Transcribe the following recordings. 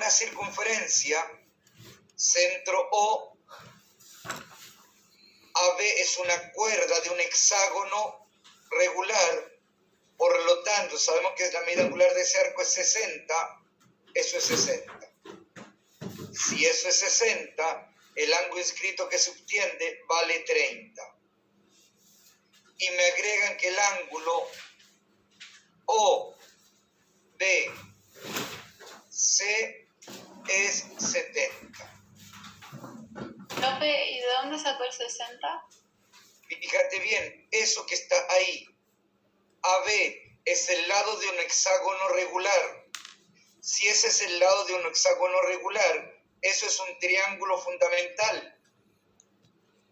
una circunferencia, centro O, AB es una cuerda de un hexágono regular, por lo tanto, sabemos que la medida angular de ese arco es 60, eso es 60. Si eso es 60, el ángulo inscrito que subtiende vale 30. Y me agregan que el ángulo OBC es 70. Profe, ¿y de dónde sacó el 60? Fíjate bien, eso que está ahí, AB es el lado de un hexágono regular. Si ese es el lado de un hexágono regular, eso es un triángulo fundamental.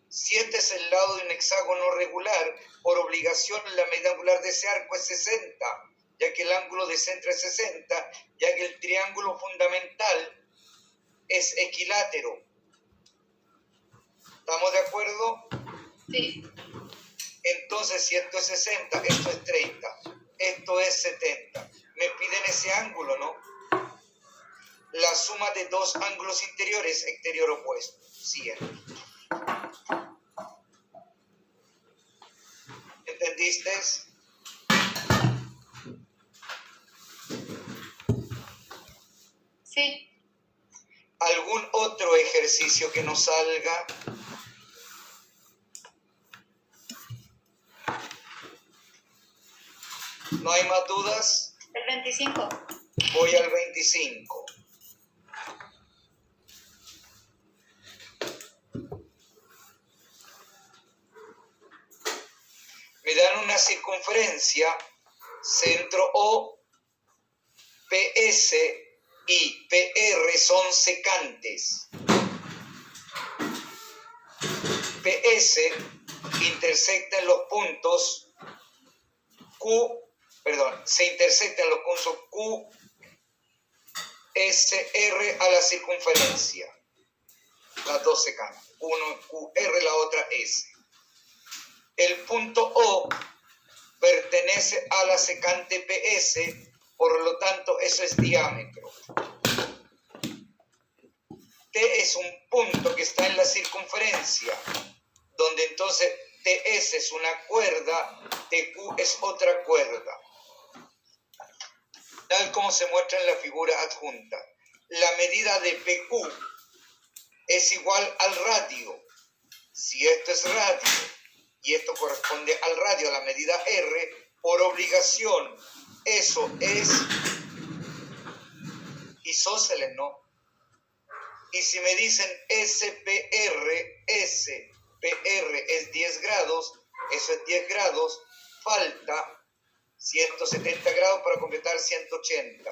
Si este es el lado de un hexágono regular, por obligación la medida angular de ese arco es 60, ya que el ángulo de centro es 60, ya que el triángulo fundamental es equilátero. ¿Estamos de acuerdo? Sí. Entonces, si esto es 60, esto es 30, esto es 70. Me piden ese ángulo, ¿no? La suma de dos ángulos interiores, exterior opuesto. 100. ¿Entendiste? Sí. ¿Algún otro ejercicio que nos salga? ¿No hay más dudas? El 25. Voy al 25. Me dan una circunferencia, centro O, PS y PR son secantes. PS intersecta en los puntos se intersecta en los puntos Q, S, R a la circunferencia. Las dos secantes. Uno QR, la otra S. El punto O pertenece a la secante PS, por lo tanto eso es diámetro. T es un punto que está en la circunferencia, donde entonces TS es una cuerda, TQ es otra cuerda. Tal como se muestra en la figura adjunta. La medida de PQ es igual al radio. Si esto es radio y esto corresponde al radio, a la medida R, por obligación, eso es isósceles, ¿no? Y si me dicen SPR es 10 grados, eso es 10 grados, falta 170 grados para completar 180.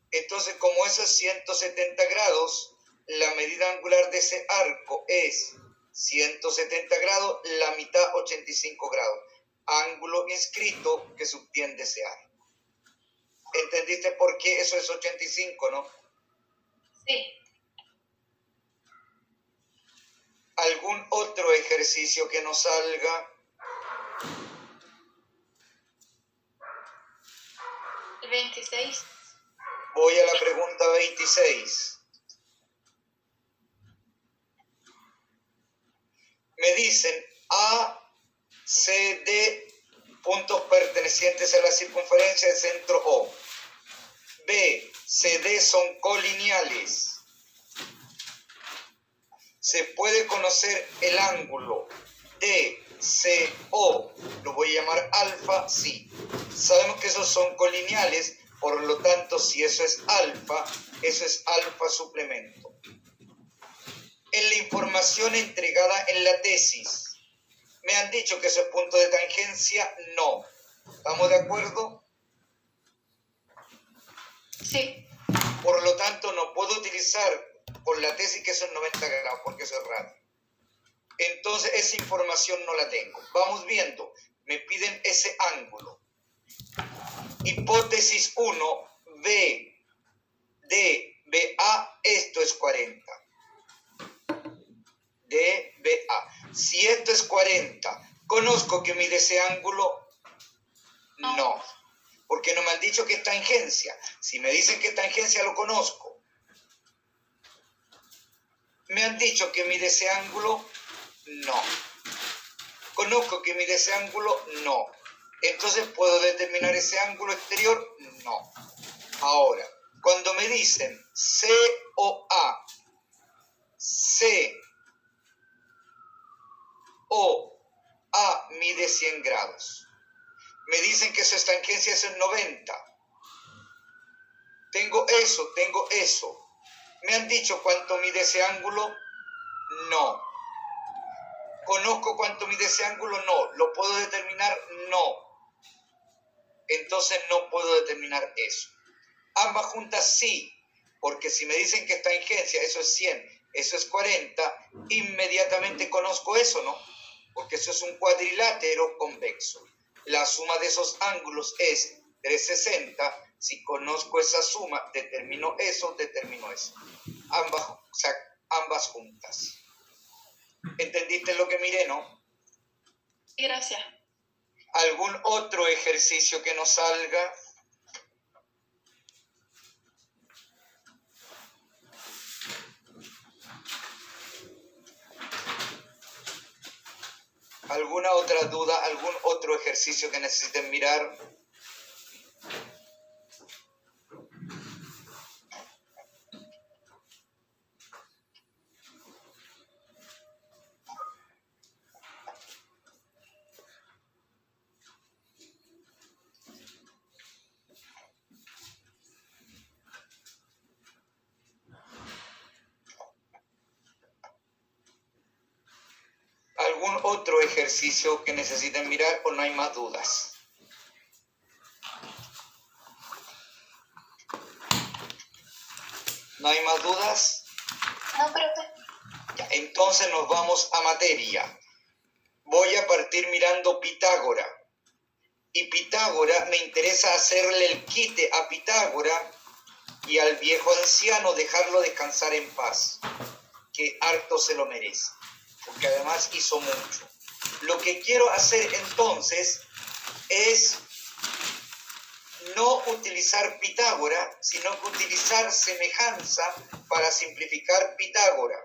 Entonces, como eso es 170 grados, la medida angular de ese arco es 170 grados, la mitad 85 grados. Ángulo inscrito que subtiende ese arco. ¿Entendiste por qué eso es 85, no? Sí. ¿Algún otro ejercicio que nos salga? El 26. Voy a la pregunta 26. Me dicen A, C, D, puntos pertenecientes a la circunferencia del centro O. B, C, D son colineales. ¿Se puede conocer el ángulo DCO? Lo voy a llamar alfa, sí. Sabemos que esos son colineales, por lo tanto, si eso es alfa suplemento. En la información entregada en la tesis, ¿me han dicho que eso es punto de tangencia? No. ¿Estamos de acuerdo? Sí. Por lo tanto, no puedo utilizar con la tesis que son 90 grados, porque eso es radio. Entonces, esa información no la tengo. Vamos viendo. Me piden ese ángulo. Hipótesis 1, B, D, BA, esto es 40. D, BA. Si esto es 40, ¿conozco que mide ese ángulo? No. porque no me han dicho que es tangencia. Si me dicen que es tangencia, lo conozco. Me han dicho que mide ese ángulo, no. Conozco que mide ese ángulo, no. Entonces, ¿puedo determinar ese ángulo exterior? No. Ahora, cuando me dicen COA, COA mide 100 grados. Me dicen que su es tangencia, eso es 90. Tengo eso. ¿Me han dicho cuánto mide ese ángulo? No. ¿Conozco cuánto mide ese ángulo? No. ¿Lo puedo determinar? No. Entonces no puedo determinar eso. Ambas juntas sí, porque si me dicen que es tangencia, eso es 100, eso es 40, inmediatamente conozco eso, ¿no? Porque eso es un cuadrilátero convexo. La suma de esos ángulos es 360. Si conozco esa suma, determino eso. Ambas juntas. ¿Entendiste lo que miré, no? Sí, gracias. ¿Algún otro ejercicio que nos salga? ¿Alguna otra duda? ¿Algún otro ejercicio que necesiten mirar? ¿Algún otro ejercicio que necesiten mirar o no hay más dudas? ¿No hay más dudas? No, profe. Ya, entonces nos vamos a materia. Voy a partir mirando Pitágora. Y Pitágora, me interesa hacerle el quite a Pitágora y al viejo anciano dejarlo descansar en paz, que harto se lo merece, porque además hizo mucho. Lo que quiero hacer entonces es no utilizar Pitágora, sino que utilizar semejanza para simplificar Pitágora.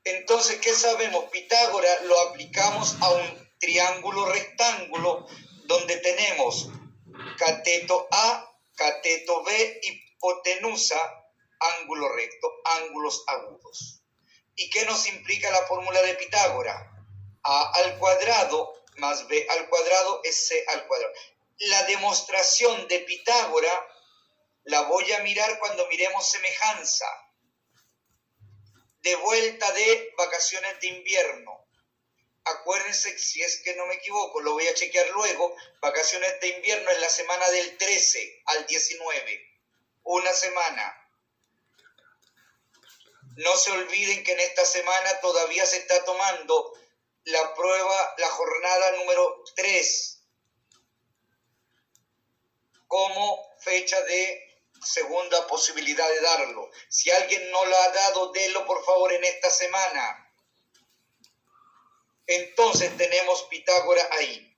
Entonces, ¿qué sabemos? Pitágora lo aplicamos a un triángulo rectángulo donde tenemos cateto A, cateto B, hipotenusa, ángulo recto, ángulos agudos. ¿Y qué nos implica la fórmula de Pitágora? A al cuadrado más B al cuadrado es C al cuadrado. La demostración de Pitágora la voy a mirar cuando miremos semejanza. De vuelta de vacaciones de invierno. Acuérdense, si es que no me equivoco, lo voy a chequear luego, vacaciones de invierno es la semana del 13 al 19. Una semana. No se olviden que en esta semana todavía se está tomando la prueba, la jornada número 3, como fecha de segunda posibilidad de darlo. Si alguien no lo ha dado, délo por favor en esta semana. Entonces tenemos Pitágora ahí.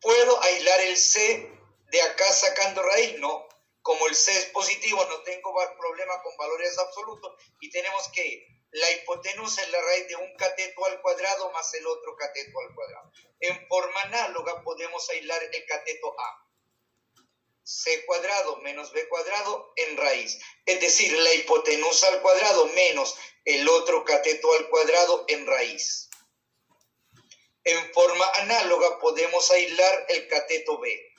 ¿Puedo aislar el C de acá sacando raíz? No. Como el C es positivo, no tengo problema con valores absolutos y tenemos que la hipotenusa es la raíz de un cateto al cuadrado más el otro cateto al cuadrado. En forma análoga podemos aislar el cateto A. C cuadrado menos B cuadrado en raíz. Es decir, la hipotenusa al cuadrado menos el otro cateto al cuadrado en raíz. En forma análoga podemos aislar el cateto B.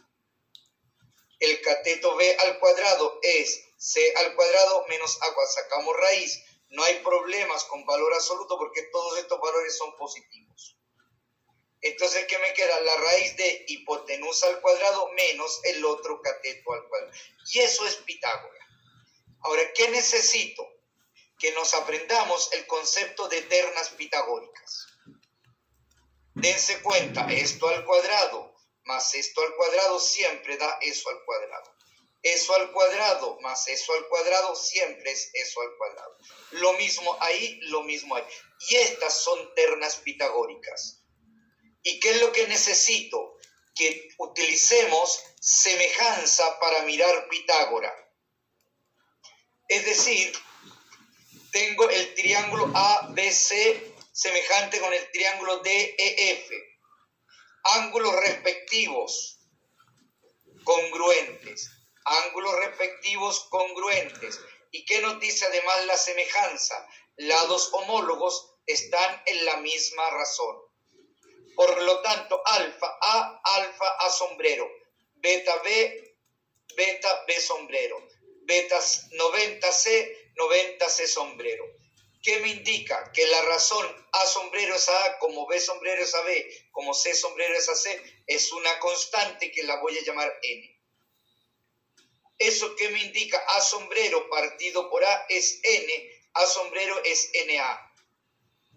El cateto B al cuadrado es C al cuadrado menos A. Sacamos raíz. No hay problemas con valor absoluto porque todos estos valores son positivos. Entonces, ¿qué me queda? La raíz de hipotenusa al cuadrado menos el otro cateto al cuadrado. Y eso es Pitágora. Ahora, ¿qué necesito? Que nos aprendamos el concepto de ternas pitagóricas. Dense cuenta, esto al cuadrado más esto al cuadrado siempre da eso al cuadrado. eso al cuadrado más eso al cuadrado siempre es eso al cuadrado. Lo mismo ahí, lo mismo ahí. Y estas son ternas pitagóricas. ¿Y qué es lo que necesito? Que utilicemos semejanza para mirar Pitágora. Es decir, tengo el triángulo ABC semejante con el triángulo DEF. Ángulos respectivos congruentes. Ángulos respectivos congruentes. ¿Y qué nos dice además la semejanza? Lados homólogos están en la misma razón. Por lo tanto, alfa A sombrero, beta B sombrero, beta 90C sombrero. ¿Qué me indica? Que la razón A sombrero es a A, como B sombrero es a B, como C sombrero es a C, es una constante que la voy a llamar N. ¿Eso qué me indica? A sombrero partido por A es N, A sombrero es NA.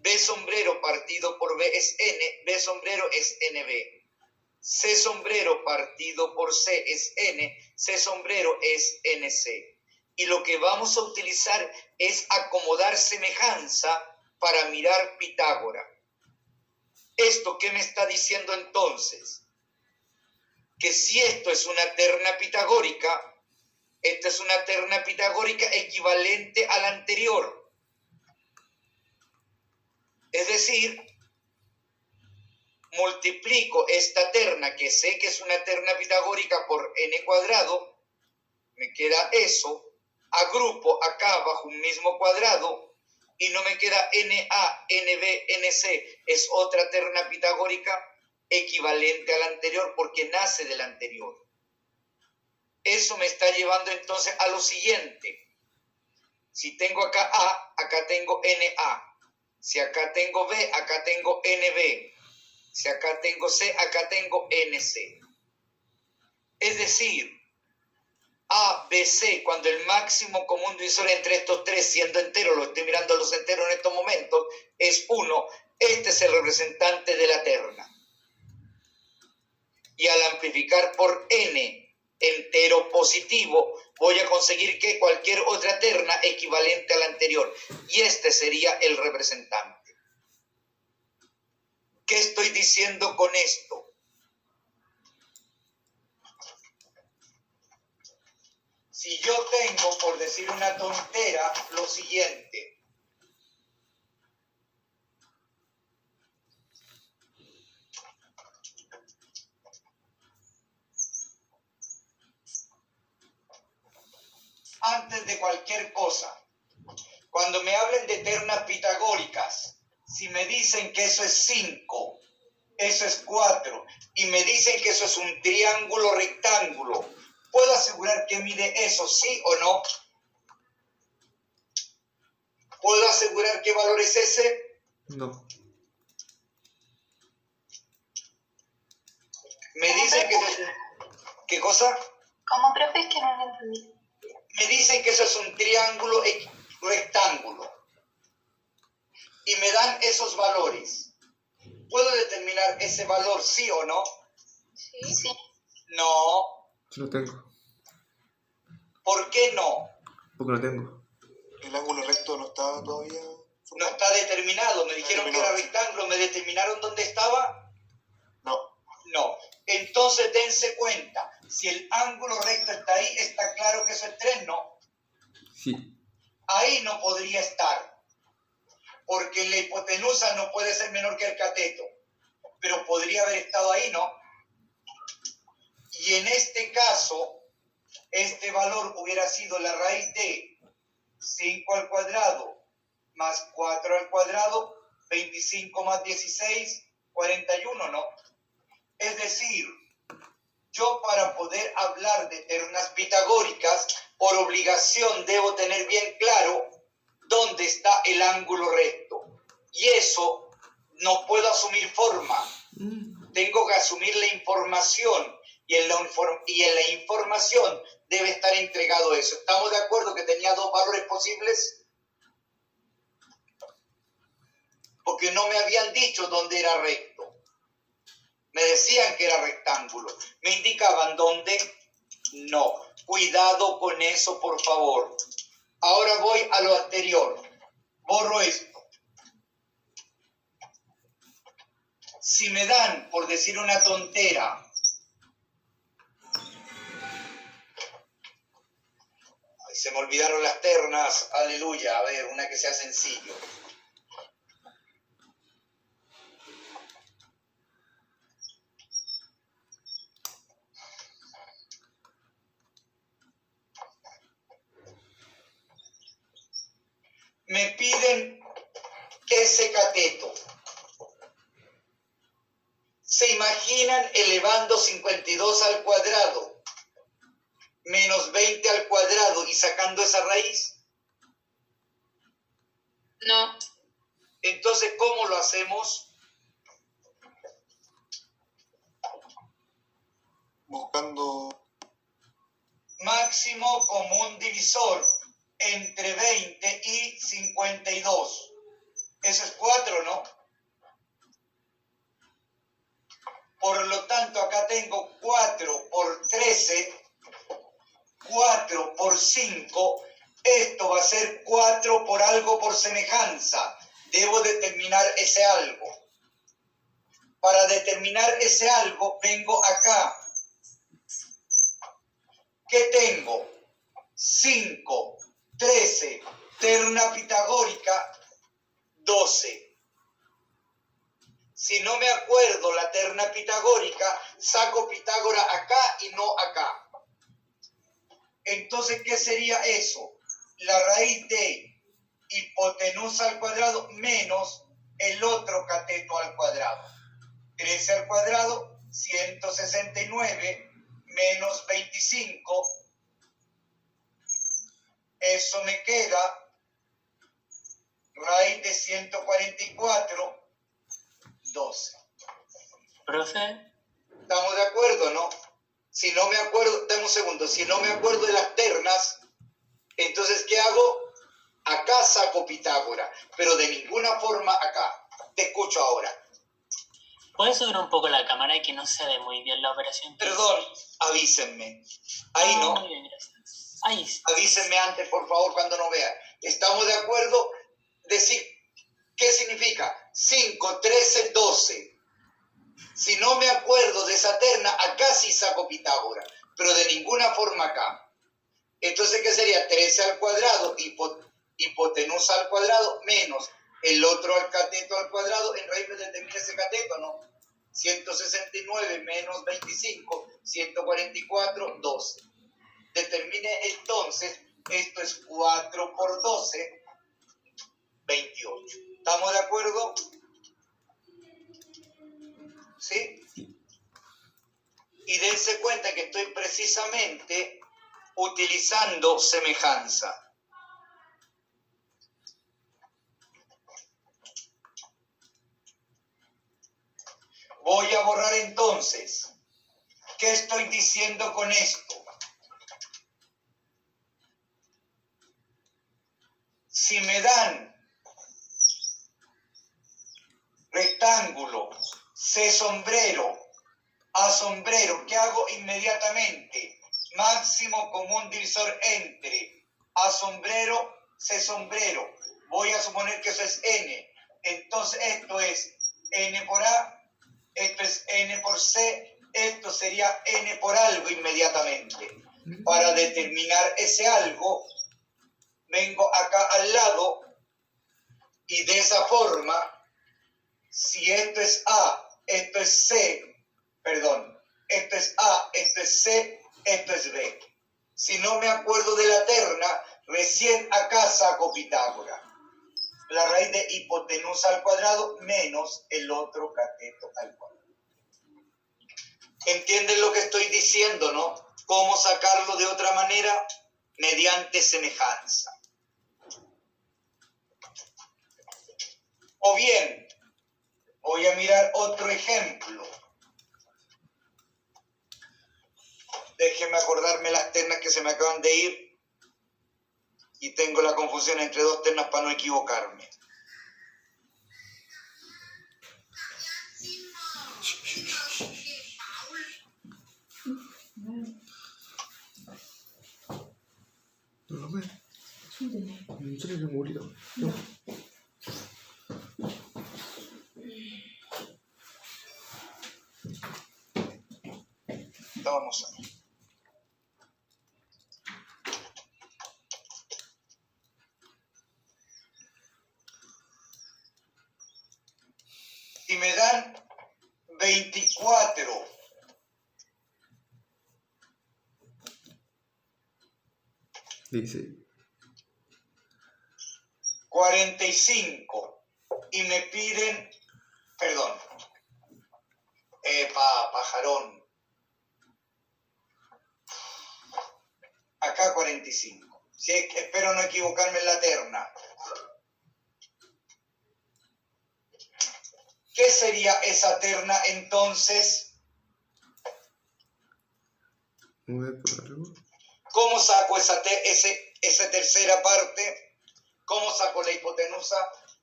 B sombrero partido por B es N, B sombrero es NB. C sombrero partido por C es N, C sombrero es NC. Y lo que vamos a utilizar es acomodar semejanza para mirar Pitágora. ¿Esto qué me está diciendo entonces? Que si esto es una terna pitagórica, esta es una terna pitagórica equivalente a la anterior. Es decir, multiplico esta terna, que sé que es una terna pitagórica, por n cuadrado, me queda eso, agrupo acá bajo un mismo cuadrado, y no me queda NA, NB, NC, es otra terna pitagórica equivalente a la anterior porque nace de la anterior. Eso me está llevando entonces a lo siguiente. Si tengo acá A, acá tengo NA. Si acá tengo B, acá tengo NB. Si acá tengo C, acá tengo NC. Es decir, A, B, C, cuando el máximo común divisor entre estos tres, siendo enteros, lo estoy mirando a los enteros en estos momentos, es 1. Este es el representante de la terna. Y al amplificar por N entero positivo, voy a conseguir que cualquier otra terna equivalente a la anterior. Y este sería el representante. ¿Qué estoy diciendo con esto? Si yo tengo, por decir una tontera, lo siguiente. Antes de cualquier cosa, cuando me hablen de ternas pitagóricas, si me dicen que eso es 5, eso es 4, y me dicen que eso es un triángulo rectángulo, ¿puedo asegurar que mide eso, sí o no? ¿Puedo asegurar qué valor es ese? No. Me dicen que eso es un... ¿Qué cosa? ¿Cómo, profe? Es que no lo entendí. Me dicen que eso es un triángulo rectángulo. Y me dan esos valores. ¿Puedo determinar ese valor, sí o no? Sí. No. Yo lo tengo. ¿Por qué no? Porque lo tengo. El ángulo recto no está todavía. No está determinado. Me dijeron que era rectángulo. ¿Me determinaron dónde estaba? No. No. Entonces dense cuenta. Si el ángulo recto está ahí, está claro que eso es 3, ¿no? Sí. Ahí no podría estar. Porque la hipotenusa no puede ser menor que el cateto. Pero podría haber estado ahí, ¿no? Y en este caso, este valor hubiera sido la raíz de 5 al cuadrado más 4 al cuadrado, 25 más 16, 41, ¿no? Es decir, yo para poder hablar de ternas pitagóricas, por obligación debo tener bien claro dónde está el ángulo recto. Y eso no puedo asumir forma. Tengo que asumir la información. Y en la información debe estar entregado eso. ¿Estamos de acuerdo que tenía dos valores posibles? Porque no me habían dicho dónde era recto. Me decían que era rectángulo. ¿Me indicaban dónde? No. Cuidado con eso, por favor. Ahora voy a lo anterior. Borro esto. Si me dan, por decir una tontera, ay, se me olvidaron las ternas, aleluya, a ver, una que sea sencillo. Me piden ese cateto. ¿Se imaginan elevando 52 al cuadrado menos 20 al cuadrado y sacando esa raíz? No. Entonces, ¿cómo lo hacemos? Buscando Máximo común divisor entre 20 y 52. Eso es 4, ¿no? Por lo tanto, acá tengo 4 por 13, 4 por 5. Esto va a ser 4 por algo por semejanza. Debo determinar ese algo. Para determinar ese algo, vengo acá. ¿Qué tengo? 5, 13, terna pitagórica, 12. Si no me acuerdo la terna pitagórica, saco Pitágoras acá y no acá. Entonces, ¿qué sería eso? La raíz de hipotenusa al cuadrado menos el otro cateto al cuadrado. 13 al cuadrado, 169 menos 25. Eso me queda raíz de 144, 12. Profe, ¿Estamos de acuerdo, no? Si no me acuerdo, dame un segundo, si no me acuerdo de las ternas, entonces, ¿qué hago? Acá saco Pitágoras, pero de ninguna forma acá. Te escucho ahora. ¿puedes subir un poco la cámara y que no se ve muy bien la operación? Perdón, avísenme. Ahí no. Muy bien, gracias. Ahí sí. Avísenme antes, por favor, cuando no vea. ¿Estamos de acuerdo? Decir, ¿qué significa? 5, 13, 12. Si no me acuerdo de esa terna, acá sí saco Pitágoras, pero de ninguna forma acá. Entonces, ¿qué sería? 13 al cuadrado, hipotenusa al cuadrado, menos el otro al cateto al cuadrado. En raíz me determina ese cateto, ¿no? 169 menos 25, 144, 12. Determine entonces, esto es 4 por 12, 28. ¿Estamos de acuerdo? ¿Sí? Y dense cuenta que estoy precisamente utilizando semejanza. Voy a borrar entonces. ¿Qué estoy diciendo con esto? Si me dan rectángulo, C sombrero, A sombrero, ¿qué hago inmediatamente? Máximo común divisor entre A sombrero, C sombrero. Voy a suponer que eso es N. Entonces esto es N por A, esto es N por C, esto sería N por algo inmediatamente. Para determinar ese algo, vengo acá al lado y de esa forma, si esto es A, esto es C, perdón, esto es A, esto es C, esto es B. Si no me acuerdo de la terna, recién acá saco Pitágoras. La raíz de hipotenusa al cuadrado menos el otro cateto al cuadrado. ¿Entienden lo que estoy diciendo, no? ¿Cómo sacarlo de otra manera? Mediante semejanza. O bien, voy a mirar otro ejemplo. Déjenme acordarme las ternas que se me acaban de ir y tengo la confusión entre dos ternas para no equivocarme. 그러면 문제는 우리가 Vamos ahí. Si me dan 24 dice 45 y me piden, perdón, pajarón. Acá 45. Si es que espero no equivocarme en la terna. ¿Qué sería esa terna entonces? 9 por algo. ¿Cómo saco esa tercera parte? ¿Cómo saco la hipotenusa?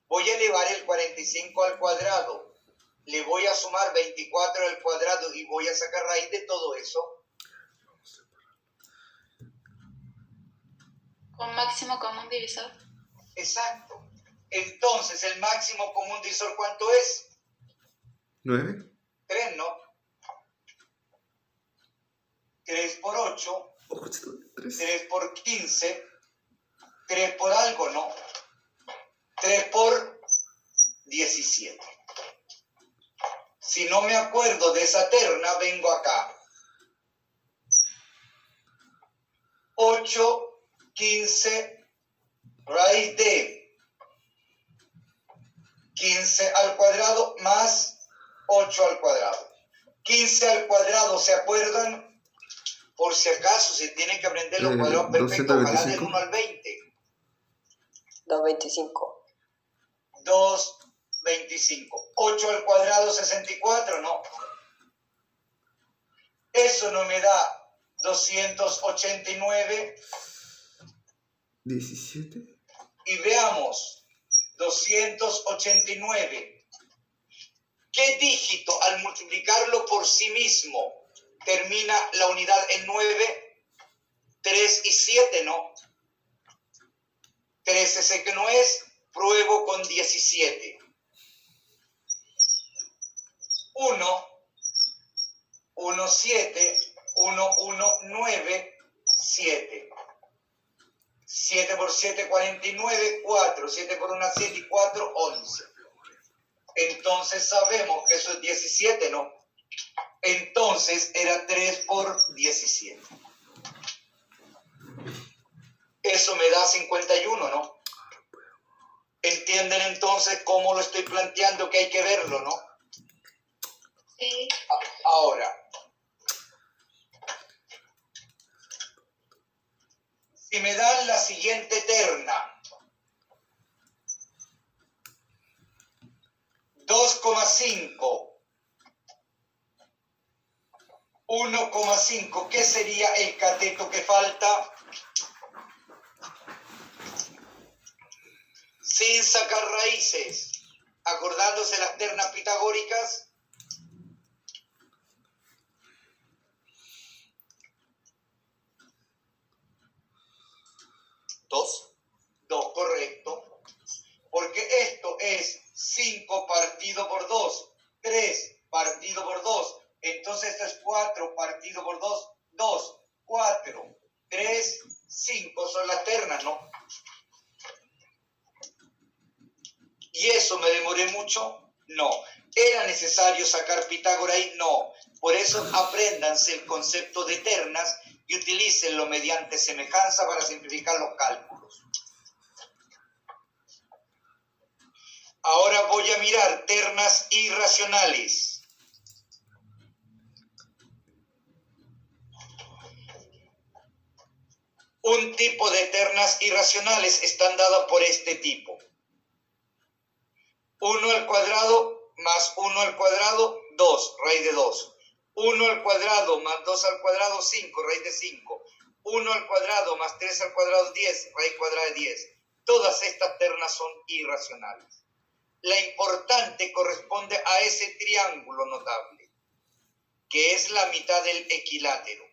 Voy a elevar el 45 al cuadrado. Le voy a sumar 24 al cuadrado y voy a sacar raíz de todo eso. Con máximo común divisor. Exacto. Entonces, ¿el máximo común divisor cuánto es? 9. 3, ¿no? 3 por 8, 3. 3 por 15, 3 por algo, ¿no? 3 por 17. Si no me acuerdo de esa terna, vengo acá. 8, 15, raíz de 15 al cuadrado más 8 al cuadrado. 15 al cuadrado, ¿se acuerdan? Por si acaso, se tienen que aprender los cuadrados perfectos, ojalá del 1 al 20. 225. 225. 8 al cuadrado, 64, ¿no? Eso no me da 289. 17. Y veamos, 289. ¿Qué dígito al multiplicarlo por sí mismo termina la unidad en 9? 3 y 7, ¿no? 13 sé que no es, pruebo con 17. 1, 1, 7, 1, 1, 9, 7. 7 por 7, 49, 4. 7 por 1, 7 y 4, 11. Entonces sabemos que eso es 17, ¿no? Entonces era 3 por 17. Eso me da 51, ¿no? ¿Entienden entonces cómo lo estoy planteando? Que hay que verlo, ¿no? Sí. Ahora, si me dan la siguiente terna, 2,5, 1,5, ¿qué sería el cateto que falta? Sin sacar raíces, acordándose las ternas pitagóricas. 2. 2, correcto. Porque esto es 5 partido por 2, 3 partido por 2. Entonces esto es 4 partido por 2, 2, 4, 3, 5. Son las ternas, ¿no? ¿Y eso me demoré mucho? No. ¿Era necesario sacar Pitágoras ahí? No. Por eso apréndanse el concepto de ternas y utilícenlo mediante semejanza para simplificar los cálculos. Ahora voy a mirar ternas irracionales. Un tipo de ternas irracionales están dadas por este tipo. 1 al cuadrado más 1 al cuadrado, 2, raíz de 2. 1 al cuadrado más 2 al cuadrado, 5, raíz de 5. 1 al cuadrado más 3 al cuadrado, 10, raíz cuadrada de 10. Todas estas ternas son irracionales. La importante corresponde a ese triángulo notable, que es la mitad del equilátero.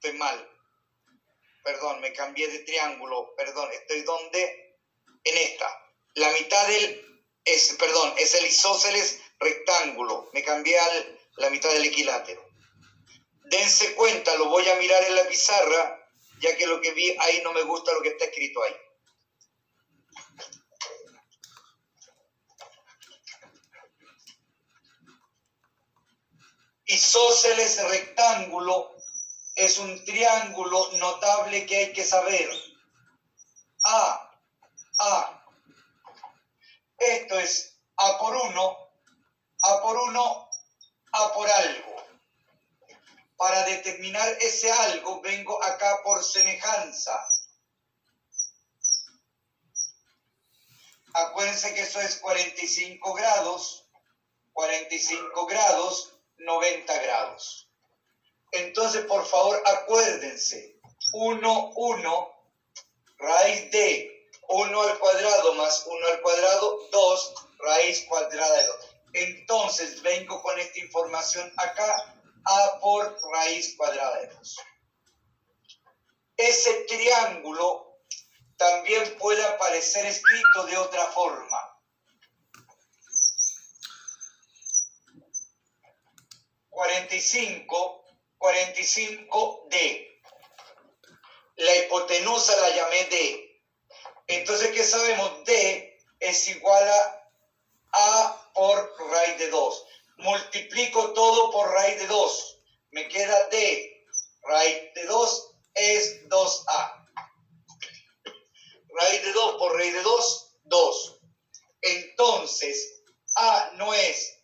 estoy mal. Perdón, me cambié de triángulo. Perdón, estoy donde, en esta. La mitad es el isósceles rectángulo. Me cambié a la mitad del equilátero. Dense cuenta, lo voy a mirar en la pizarra, ya que lo que vi ahí no me gusta lo que está escrito ahí. Isósceles rectángulo es un triángulo notable que hay que saber. A. Esto es A por 1, A por 1, A por algo. Para determinar ese algo, vengo acá por semejanza. Acuérdense que eso es 45 grados, 90 grados. Entonces, por favor, acuérdense. 1, raíz de 1 al cuadrado más 1 al cuadrado, 2, raíz cuadrada de 2. Entonces, vengo con esta información acá. A por raíz cuadrada de 2. Ese triángulo también puede aparecer escrito de otra forma. 45D. La hipotenusa la llamé D. Entonces, ¿qué sabemos? D es igual a por raíz de 2. Multiplico todo por raíz de 2. Me queda D. Raíz de 2 es 2A. Raíz de 2 por raíz de 2, 2. Entonces, A no es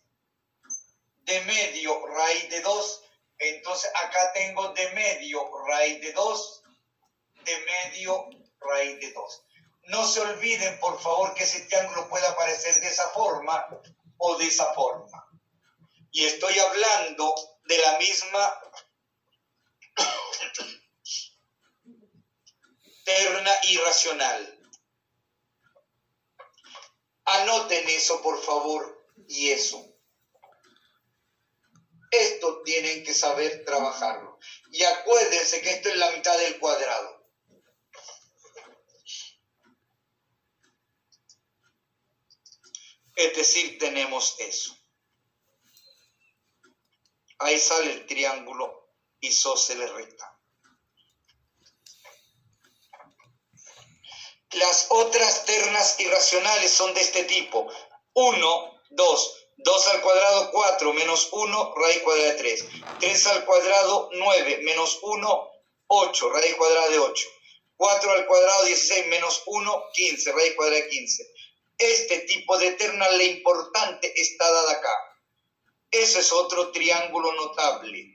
de medio raíz de 2. Entonces, acá tengo de medio raíz de 2. De medio raíz de 2. No se olviden, por favor, que ese triángulo puede aparecer de esa forma o de esa forma. Y estoy hablando de la misma terna irracional. Anoten eso, por favor, y eso. Esto tienen que saber trabajarlo. Y acuérdense que esto es la mitad del cuadrado. Es decir, tenemos eso. Ahí sale el triángulo isósceles rectángulo. Las otras ternas irracionales son de este tipo. 1, 2. 2 al cuadrado, 4, menos 1, raíz cuadrada de 3. 3 al cuadrado, 9, menos 1, 8, raíz cuadrada de 8. 4 al cuadrado, 16, menos 1, 15, raíz cuadrada de 15. Este tipo de terna, la importante, está dada acá. Ese es otro triángulo notable.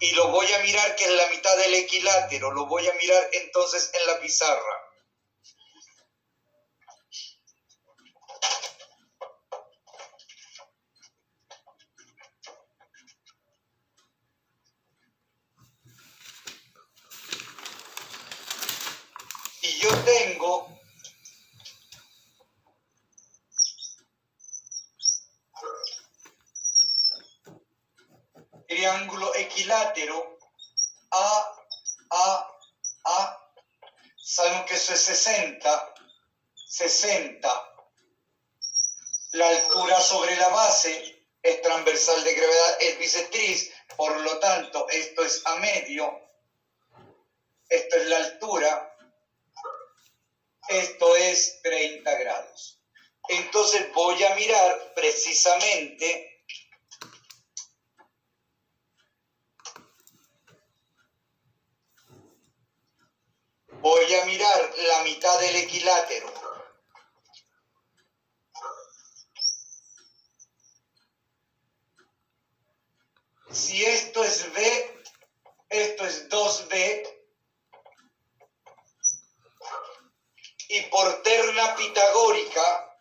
Y lo voy a mirar que es la mitad del equilátero. Lo voy a mirar entonces en la pizarra. Y yo tengo triángulo equilátero A. Sabemos que eso es 60. La altura sobre la base es transversal de gravedad, es bisectriz, por lo tanto, esto es a medio. Esto es la altura. Esto es 30 grados. Entonces voy a mirar precisamente la mitad del equilátero. Si esto es B, esto es 2B. Y por terna pitagórica,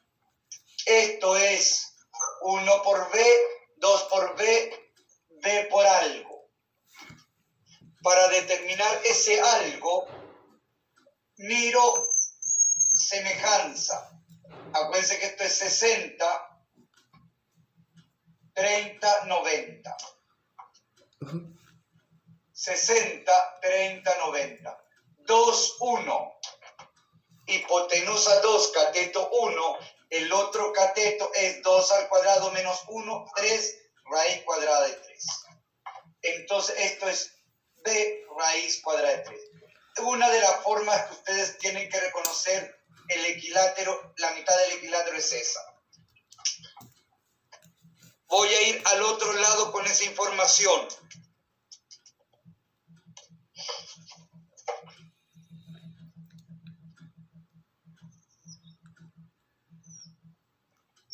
esto es 1 por B, 2 por B, B por algo. Para determinar ese algo, miro semejanza. Acuérdense que esto es 60. 30, 90. Ajá. 60, 30, 90. 2, 1. Hipotenusa 2, cateto 1. El otro cateto es 2 al cuadrado menos 1, 3, raíz cuadrada de 3. Entonces esto es b raíz cuadrada de 3. Una de las formas que ustedes tienen que reconocer el equilátero, la mitad del equilátero es esa. Voy a ir al otro lado con esa información.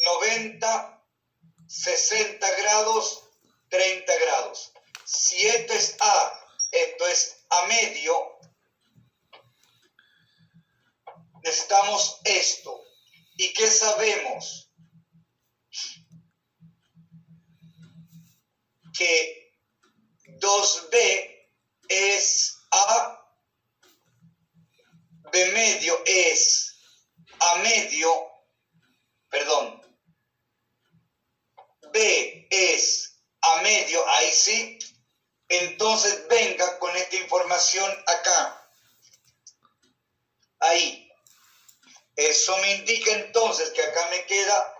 ...90, 60 grados, 30 grados. Si esto es A, esto es A medio, necesitamos esto. ¿Y qué sabemos? Que 2B es A, B medio es A medio, perdón, B es A medio, ahí sí. Entonces venga con esta información acá. Ahí. Eso me indica entonces que acá me queda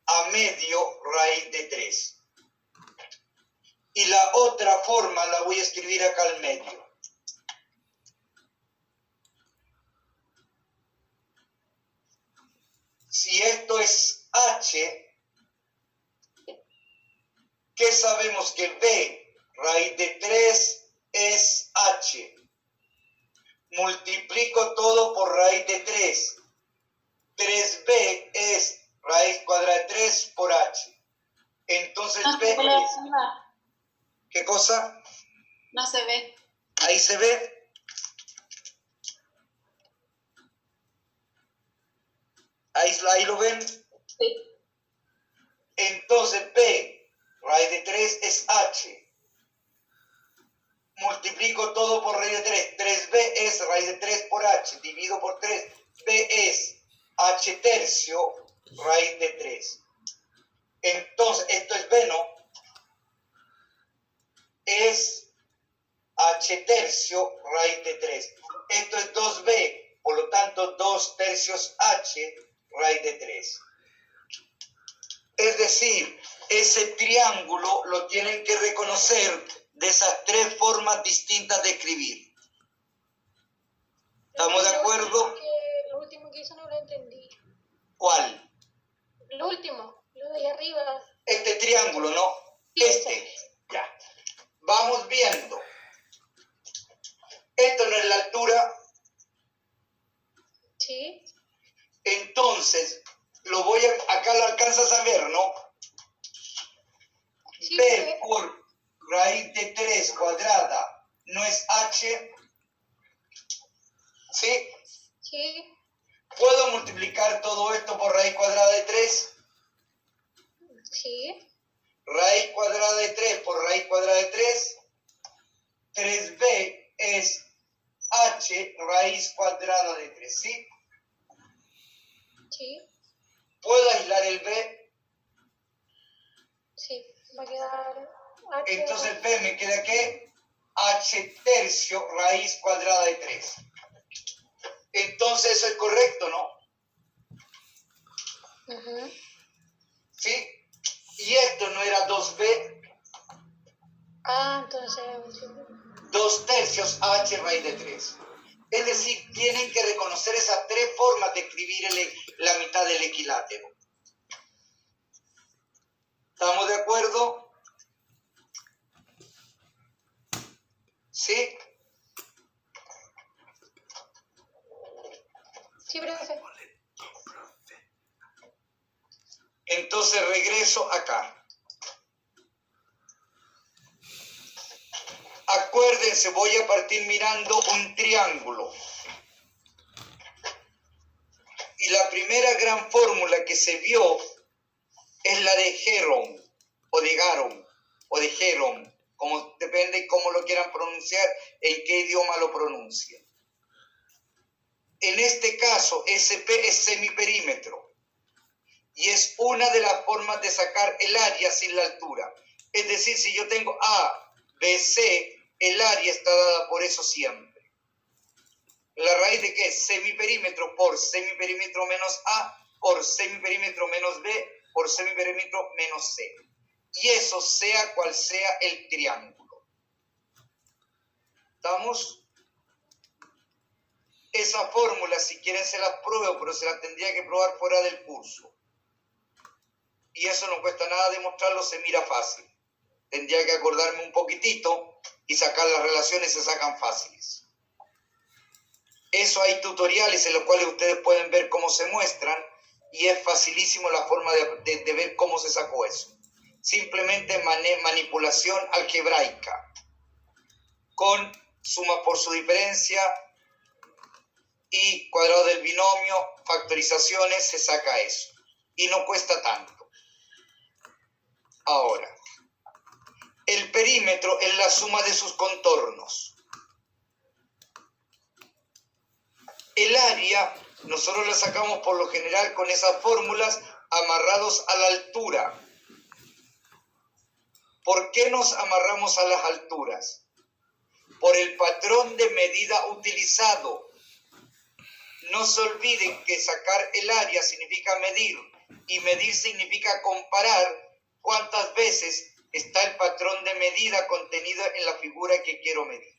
A medio raíz de 3. Y la otra forma la voy a escribir acá al medio. Si esto es H, ¿qué sabemos? Que B raíz de 3 es H. Multiplico todo por raíz de 3. 3B es raíz cuadrada de 3 por H. Entonces No B se ve, es... ¿Qué cosa? no se ve. Ahí se ve. Ahí lo ven. Sí. Entonces B raíz de 3 es H. Multiplico todo por raíz de 3. 3B es raíz de 3 por H. Divido por 3. B es H tercio raíz de 3. Entonces, esto es B, ¿no? Es H tercio raíz de 3. Esto es 2B. Por lo tanto, 2 tercios H raíz de 3. Es decir, ese triángulo lo tienen que reconocer de esas tres formas distintas de escribir. ¿Estamos de acuerdo? Lo último que hizo no lo entendí. ¿Cuál? Lo último, lo de ahí arriba. Este triángulo, ¿no? Sí, Este. Ya. Vamos viendo. Esto no es la altura. Sí, Entonces, acá lo alcanzas a ver, ¿no? sí, B por raíz de 3 cuadrada no es H. ¿Sí? sí, ¿Puedo multiplicar todo esto por raíz cuadrada de 3? sí, Raíz cuadrada de 3 por raíz cuadrada de 3. 3B es H raíz cuadrada de 3, ¿sí? sí, ¿Puedo aislar el B? sí. Va a quedar H. Entonces B me queda ¿qué? H tercio raíz cuadrada de 3. Entonces eso es correcto, ¿no? Ujú. ¿Sí? Y esto no era 2B, Ah, entonces. 2 tercios H raíz de 3. Es decir, tienen que reconocer esas tres formas de escribir la mitad del equilátero. ¿Estamos de acuerdo? ¿Sí? Sí, profe. Entonces regreso acá. Acuérdense, voy a partir mirando un triángulo. Y la primera gran fórmula que se vio es la de Heron, o de Garon, o de Heron, como depende cómo lo quieran pronunciar, en qué idioma lo pronuncien. En este caso, SP es semiperímetro. y es una de las formas de sacar el área sin la altura. Es decir, si yo tengo A, B, C, el área está dada por eso siempre. ¿La raíz de qué? Semiperímetro por semiperímetro menos A por semiperímetro menos B por semiperímetro menos C. Y eso sea cual sea el triángulo. ¿Estamos? Esa fórmula, si quieren se las pruebo, pero se las tendría que probar fuera del curso. Y eso no cuesta nada demostrarlo, se mira fácil. Tendría que acordarme un poquitito y sacar las relaciones, se sacan fáciles. Eso hay tutoriales en los cuales ustedes pueden ver cómo se muestran y es facilísimo la forma de ver cómo se sacó eso. Simplemente manipulación algebraica con suma por su diferencia y cuadrado del binomio, factorizaciones, se saca eso. Y no cuesta tanto. Ahora, el perímetro es la suma de sus contornos. El área, nosotros la sacamos por lo general con esas fórmulas amarrados a la altura. ¿Por qué nos amarramos a las alturas? Por el patrón de medida utilizado. No se olviden que sacar el área significa medir, y medir significa comparar cuántas veces está el patrón de medida contenido en la figura que quiero medir.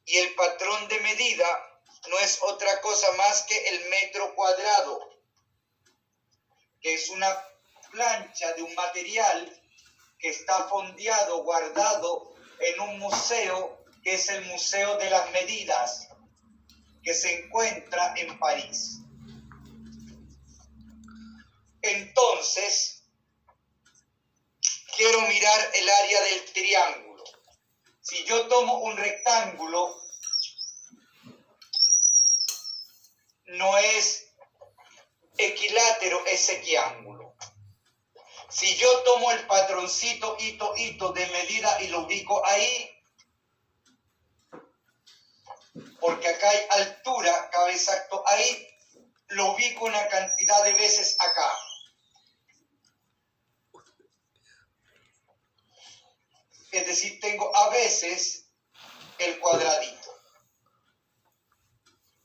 Y el patrón de medida no es otra cosa más que el metro cuadrado, que es una plancha de un material que está fondeado, guardado en un museo, que es el Museo de las Medidas, que se encuentra en París. Entonces, quiero mirar el área del triángulo. Si yo tomo un rectángulo, no es equilátero, es equiángulo. Si yo tomo el patroncito hito de medida y lo ubico ahí, porque acá hay altura, cabe exacto ahí, lo ubico una cantidad de veces acá. Es decir, tengo a veces el cuadradito.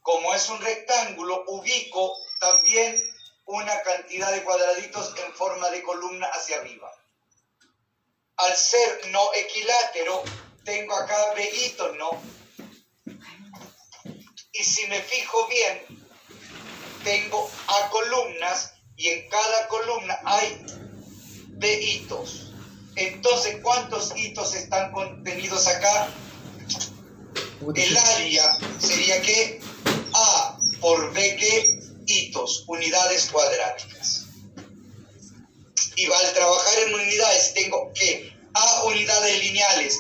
Como es un rectángulo, ubico también una cantidad de cuadraditos en forma de columna hacia arriba. Al ser no equilátero, tengo acá vellitos, ¿no? Y si me fijo bien, tengo A columnas y en cada columna hay B hitos. Entonces, ¿cuántos hitos están contenidos acá? El área sería que A por B que hitos, unidades cuadráticas. Y al trabajar en unidades tengo que A unidades lineales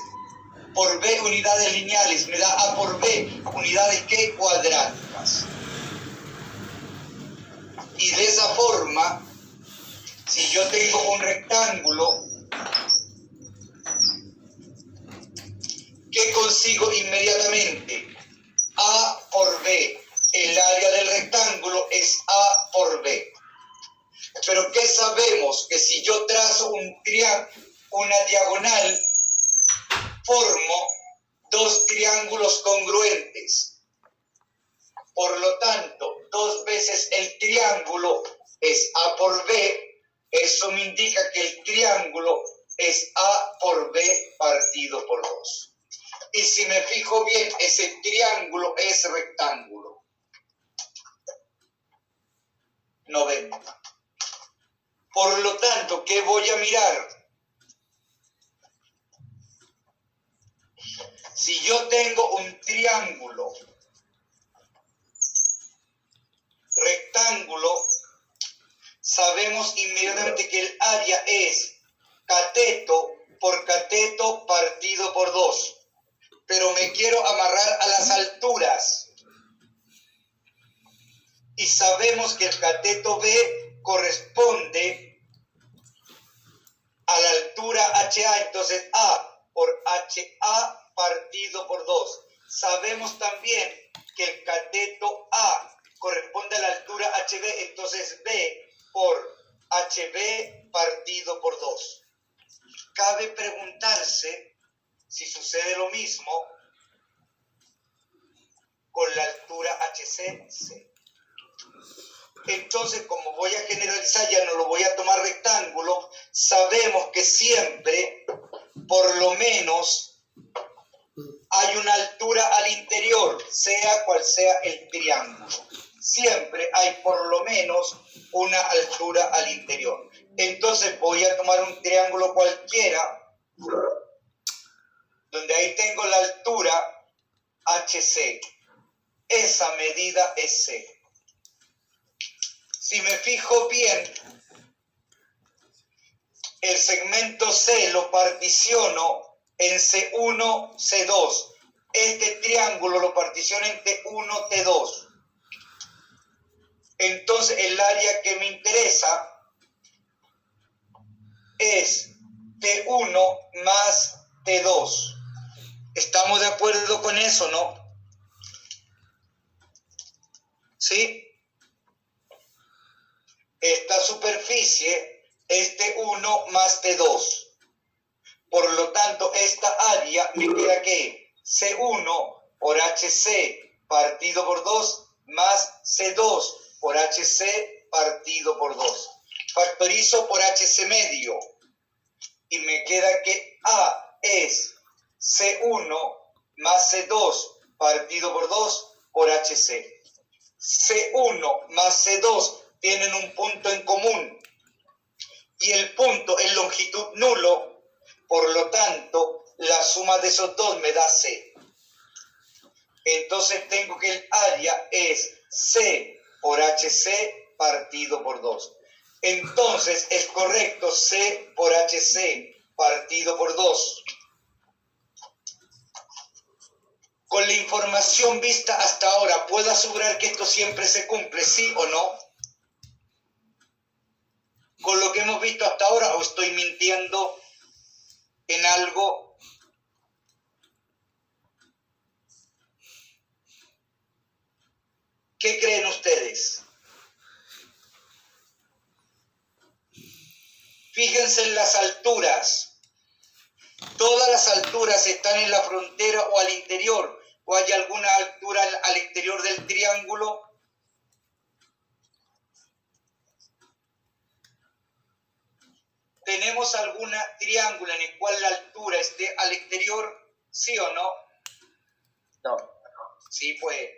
por B unidades lineales me da A por B unidades que cuadráticas. Y de esa forma, si yo tengo un rectángulo, ¿qué consigo inmediatamente? A por B. El área del rectángulo es A por B. Pero ¿qué sabemos? Que si yo trazo una diagonal, formo dos triángulos congruentes. Por lo tanto, 2 veces el triángulo es A por B. Eso me indica que el triángulo es A por B partido por 2. Y si me fijo bien, ese triángulo es rectángulo. 90. Por lo tanto, ¿qué voy a mirar? Si yo tengo un triángulo rectángulo, sabemos inmediatamente que el área es cateto por cateto partido por 2. Pero me quiero amarrar a las alturas. Y sabemos que el cateto B corresponde a la altura HA, entonces A por HA partido por 2. Sabemos también que el cateto A corresponde a la altura HB, entonces B por HB partido por 2. Cabe preguntarse si sucede lo mismo con la altura HC. Entonces, como voy a generalizar, ya no lo voy a tomar rectángulo, sabemos que siempre, por lo menos, hay una altura al interior, sea cual sea el triángulo. Siempre hay por lo menos una altura al interior. Entonces voy a tomar un triángulo cualquiera, donde ahí tengo la altura HC. Esa medida es C. Si me fijo bien, el segmento C lo particiono en C1, C2. Este triángulo lo particiono en T1, T2. Entonces el área que me interesa es T1 más T2. ¿Estamos de acuerdo con eso, no? ¿Sí? Esta superficie es T1 más T2. Por lo tanto, esta área me queda que C1 por HC partido por 2 más C2 por HC partido por 2. Factorizo por HC medio y me queda que A es C1 más C2 partido por 2 por HC. C1 más C2 tienen un punto en común y el punto es longitud nulo, por lo tanto la suma de esos dos me da C. Entonces tengo que el área es C por HC partido por 2. Entonces es correcto C por HC partido por 2. Con la información vista hasta ahora, ¿puedo asegurar que esto siempre se cumple, sí o no? Con lo que hemos visto hasta ahora, ¿o estoy mintiendo en algo? ¿Qué creen ustedes? Fíjense en las alturas. ¿Todas las alturas están en la frontera o al interior? ¿O hay alguna altura al exterior del triángulo? ¿Tenemos algún triángulo en el cual la altura esté al exterior? ¿Sí o no? No. Sí, pues.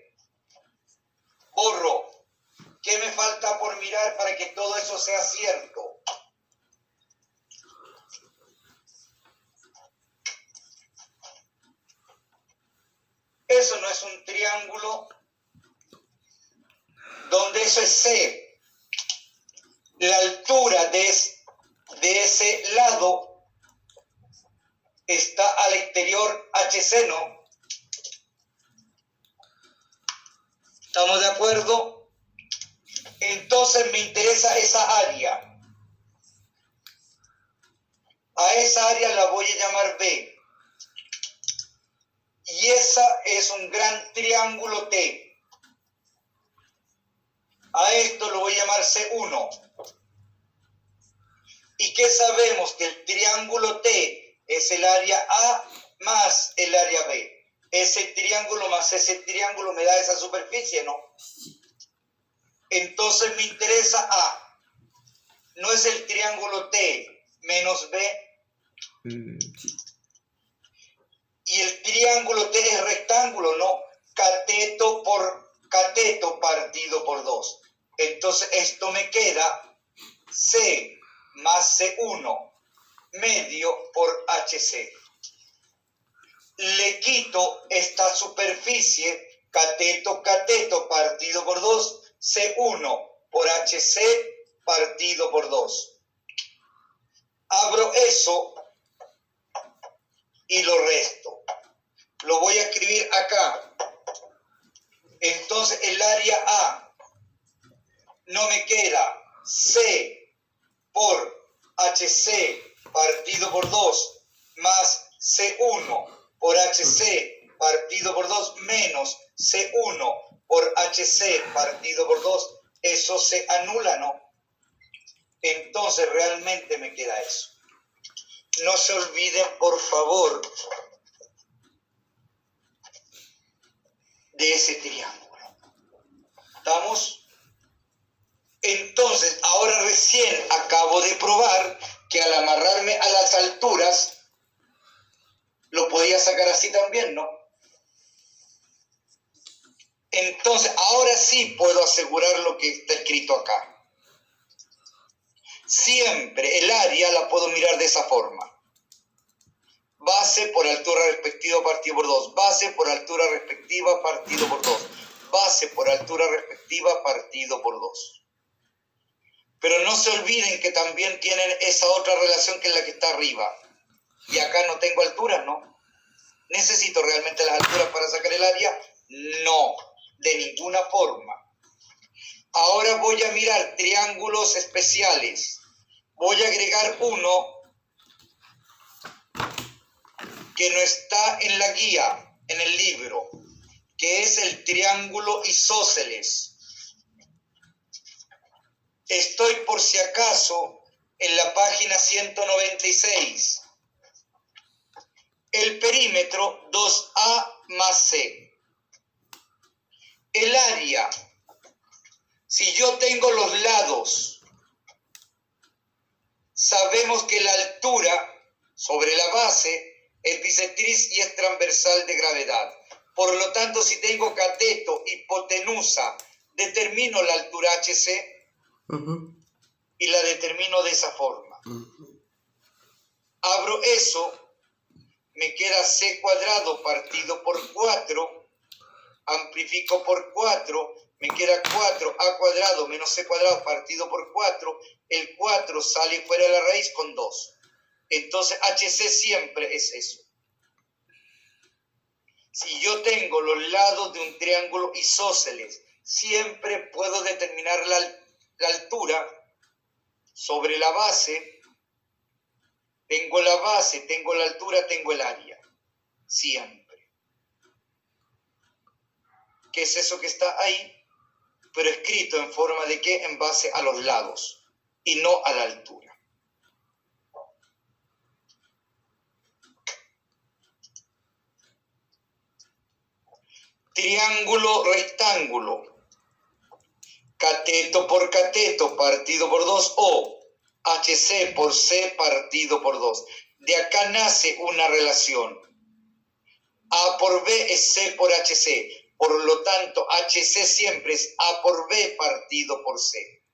Borro. ¿Qué me falta por mirar para que todo eso sea cierto? Eso no es un triángulo donde eso es C. La altura de ese lado está al exterior HC, ¿no? ¿Estamos de acuerdo? Entonces me interesa esa área. A esa área la voy a llamar B. Y esa es un gran triángulo T. A esto lo voy a llamar C1. ¿Y qué sabemos? Que el triángulo T es el área A más el área B. Ese triángulo más ese triángulo me da esa superficie, ¿no? Entonces me interesa A. ¿No es el triángulo T menos B? Sí. Y el triángulo T es rectángulo, ¿no? Cateto por cateto partido por 2. Entonces esto me queda C más C1 medio por HC. Le quito esta superficie, cateto, cateto partido por 2, C1 por HC partido por 2. Abro eso y lo resto. Lo voy a escribir acá. Entonces el área A no me queda C por HC partido por 2 más C1 por HC partido por 2 menos C1 por HC partido partido por 2, eso se anula, ¿no? Entonces realmente me queda eso. No se olviden, por favor, de ese triángulo. ¿Estamos? Entonces, ahora recién acabo de probar que al amarrarme a las alturas, lo podía sacar así también, ¿no? Entonces, ahora sí puedo asegurar lo que está escrito acá. Siempre el área la puedo mirar de esa forma. Base por altura respectiva partido por 2. Base por altura respectiva partido por 2. Base por altura respectiva partido por 2. Pero no se olviden que también tienen esa otra relación que es la que está arriba. Y acá no tengo alturas, ¿no? ¿Necesito realmente las alturas para sacar el área? No, de ninguna forma. Ahora voy a mirar triángulos especiales. Voy a agregar uno que no está en la guía, en el libro, que es el triángulo isósceles. Estoy por si acaso en la página 196. El perímetro 2A más C. El área, si yo tengo los lados, sabemos que la altura sobre la base es bisectriz y es transversal de gravedad. Por lo tanto, si tengo cateto, hipotenusa, determino la altura HC y la determino de esa forma. Abro eso, me queda C cuadrado partido por 4, amplifico por 4, me queda 4A cuadrado menos C cuadrado partido por 4, el 4 sale fuera de la raíz con 2. Entonces HC siempre es eso. Si yo tengo los lados de un triángulo isósceles, siempre puedo determinar la altura sobre la base. Tengo la base, tengo la altura, tengo el área. Siempre. ¿Qué es eso que está ahí? Pero escrito en forma de qué, en base a los lados y no a la altura. Triángulo rectángulo. Cateto por cateto partido por 2 o HC por C partido por 2. De acá nace una relación. A por B es C por HC. Por lo tanto, HC siempre es A por B partido por C.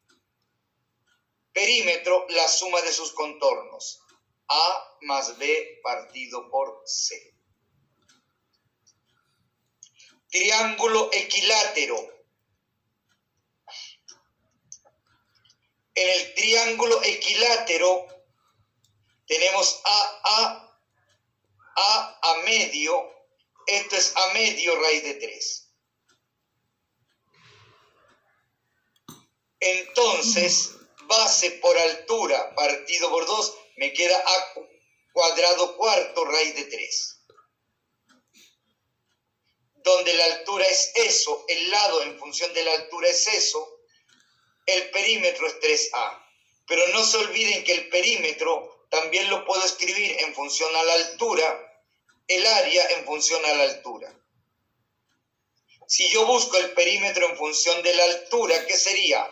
Perímetro, la suma de sus contornos. A más B partido por C. Triángulo equilátero. En el triángulo equilátero tenemos A a medio. Esto es A medio raíz de 3. Entonces, base por altura partido por 2, me queda A cuadrado cuarto raíz de 3. Donde la altura es eso, el lado en función de la altura es eso, el perímetro es 3A. Pero no se olviden que el perímetro también lo puedo escribir en función a la altura, el área en función a la altura. Si yo busco el perímetro en función de la altura, ¿qué sería?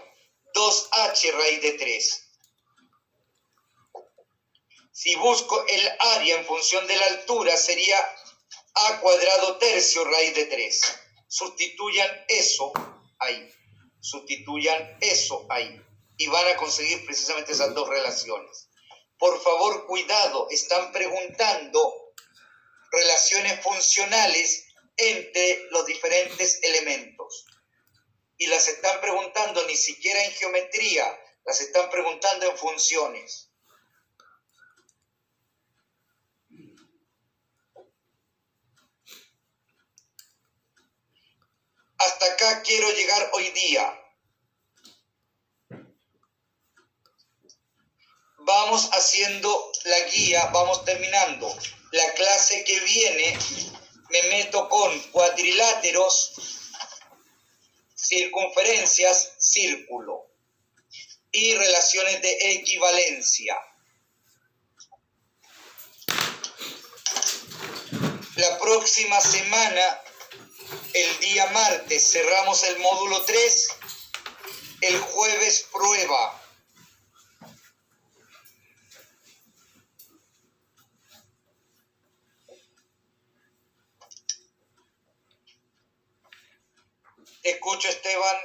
2H raíz de 3. Si busco el área en función de la altura, sería A cuadrado tercio raíz de 3. Sustituyan eso ahí. Sustituyan eso ahí. Y van a conseguir precisamente esas dos relaciones. Por favor, cuidado. Están preguntando relaciones funcionales entre los diferentes elementos. Y las están preguntando ni siquiera en geometría. Las están preguntando en funciones. Hasta acá quiero llegar hoy día. Vamos haciendo la guía, vamos terminando. La clase que viene me meto con cuadriláteros, circunferencias, círculo. Y relaciones de equivalencia. La próxima semana, el día martes, cerramos el módulo 3. El jueves, prueba. Te escucho, Esteban.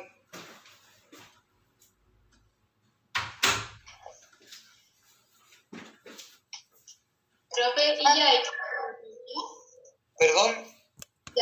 Profe, y ya